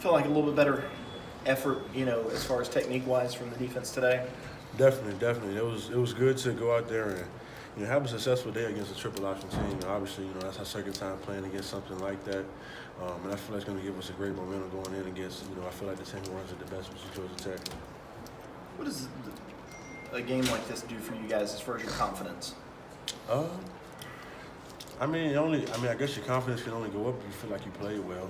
feel like a little bit better effort, as far as technique-wise from the defense today? Definitely. It was good to go out there and have a successful day against a triple option team. Obviously, that's our second time playing against something like that, and I feel like it's going to give us a great momentum going in against. I feel like the team runs it the best, which is Georgia Tech. What does a game like this do for you guys as far as your confidence? I guess your confidence can only go up if you feel like you played well.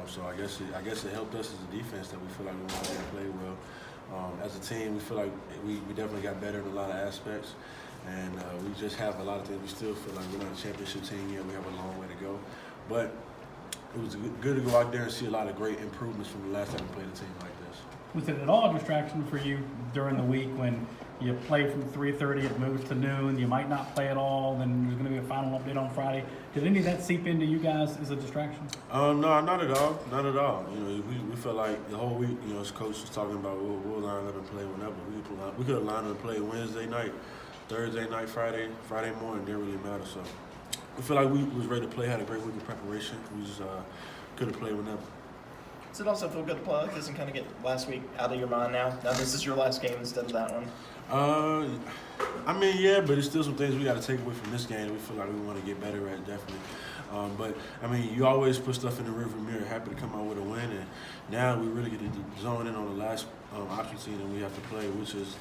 So I guess it helped us as a defense that we feel like we went out there and played well. As a team, we feel like we definitely got better in a lot of aspects, and we just have a lot of things. We still feel like we're not a championship team yet. We have a long way to go, but it was good to go out there and see a lot of great improvements from the last time we played a team like this. Was it at all a distraction for you during the week when you play from 3:30, it moves to noon, you might not play at all, then there's going to be a final update on Friday? Did any of that seep into you guys as a distraction? No, not at all. Not at all. We felt like the whole week, as coach was talking about, we'll line up and play whenever. We could have lined up and played Wednesday night, Thursday night, Friday morning. Didn't really matter. So we feel like we was ready to play. Had a great week of preparation. We just could have played whenever. Does it also feel good to play like this and kind of get last week out of your mind now? Now this is your last game instead of that one. Yeah, but there's still some things we got to take away from this game that we feel like we want to get better at, definitely. You always put stuff in the rearview mirror, happy to come out with a win, and now we really get to zone in on the last option team that we have to play, which is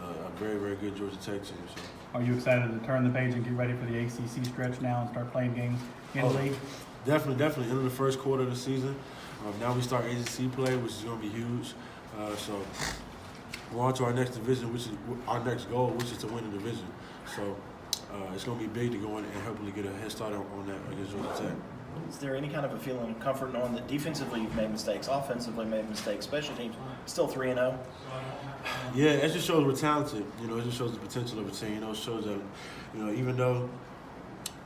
a very, very good Georgia Tech team. So. Are you excited to turn the page and get ready for the ACC stretch now and start playing games in the league? Definitely. Into the first quarter of the season. Now we start ACC play, which is going to be huge. So we're on to our next division, which is our next goal, which is to win the division. So it's going to be big to go in and hopefully get a head start on that against Georgia Tech. Is there any kind of a feeling of comfort knowing that defensively you've made mistakes, offensively made mistakes, special teams still 3-0? Yeah, it just shows we're talented. It just shows the potential of a team. It shows that, even though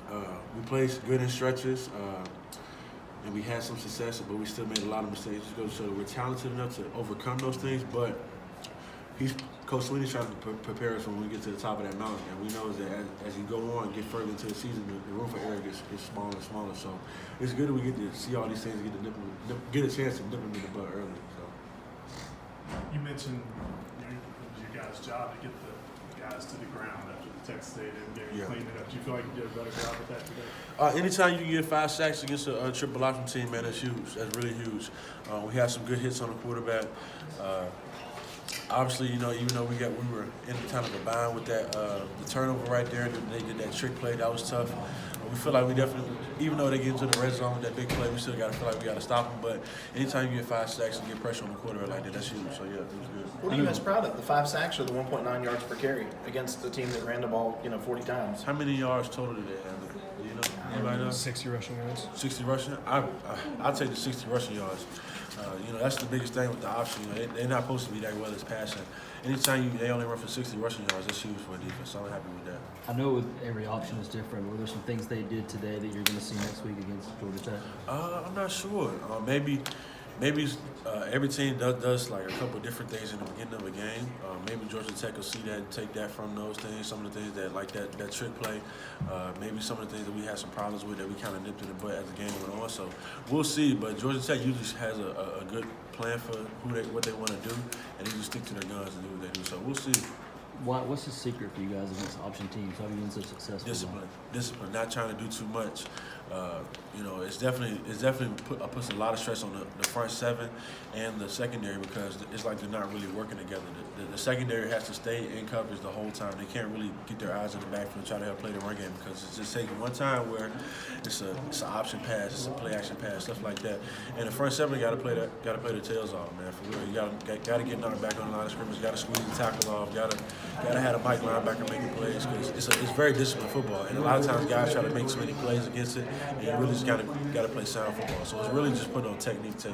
we played good in stretches and we had some success, but we still made a lot of mistakes. It just goes to show that we're talented enough to overcome those things. But Coach Sweeney's trying to prepare us when we get to the top of that mountain, and we know that as you go on and get further into the season, the room for error gets smaller and smaller. So it's good that we get to see all these things, get a chance to nip them in the bud early. So. You mentioned it was your guys' job to get the guys to the ground after the Texas Stadium game, clean it up. Do you feel like you did a better job with that today? Anytime you get 5 sacks against a triple option team, man, that's huge. That's really huge. We had some good hits on the quarterback. Obviously, even though we were in kind of a bind with that the turnover right there, and they did that trick play, that was tough. We feel like we definitely, even though they get into the red zone with that big play, we still got to feel like we got to stop them. But anytime you get 5 sacks and get pressure on the quarterback like that, that's huge. So yeah, it was good. What are you guys proud of? The 5 sacks or the 1.9 yards per carry against the team that ran the ball, 40 times? How many yards total did they have? Anybody know? 60 rushing yards. 60 rushing? I'll take the 60 rushing yards. That's the biggest thing with the option. They're not supposed to be that well as passing. Anytime they only run for 60 rushing yards, that's huge for a defense. So I'm happy with that. I know with every option is different. Were there some things they did today that you're going to see next week against Georgia Tech? I'm not sure. Maybe every team does like a couple of different things in the beginning of a game. Maybe Georgia Tech will see that and take that from those things. Some of the things that like that trick play. Maybe some of the things that we had some problems with that we kind of nipped in the butt as the game went on. So we'll see. But Georgia Tech usually has a good plan for what they want to do, and they just stick to their guns and do what they do. So we'll see. What's the secret for you guys against option teams? How have you been so successful? Discipline. Not trying to do too much. It's definitely puts a lot of stress on the front 7 and the secondary because it's like they're not really working together. The secondary has to stay in coverage the whole time. They can't really get their eyes in the backfield and try to help play the run game because it's just taking one time where it's an option pass, it's a play action pass, stuff like that. And the front 7 got to play their tails off, man. For real, you got to get knocked back on the line of scrimmage. Got to squeeze the tackle off. Got to have a Mike linebacker making plays because it's very disciplined football. And a lot of times guys try to make so many plays against it, and you really just got to play sound football. So it's really just putting on technique tape.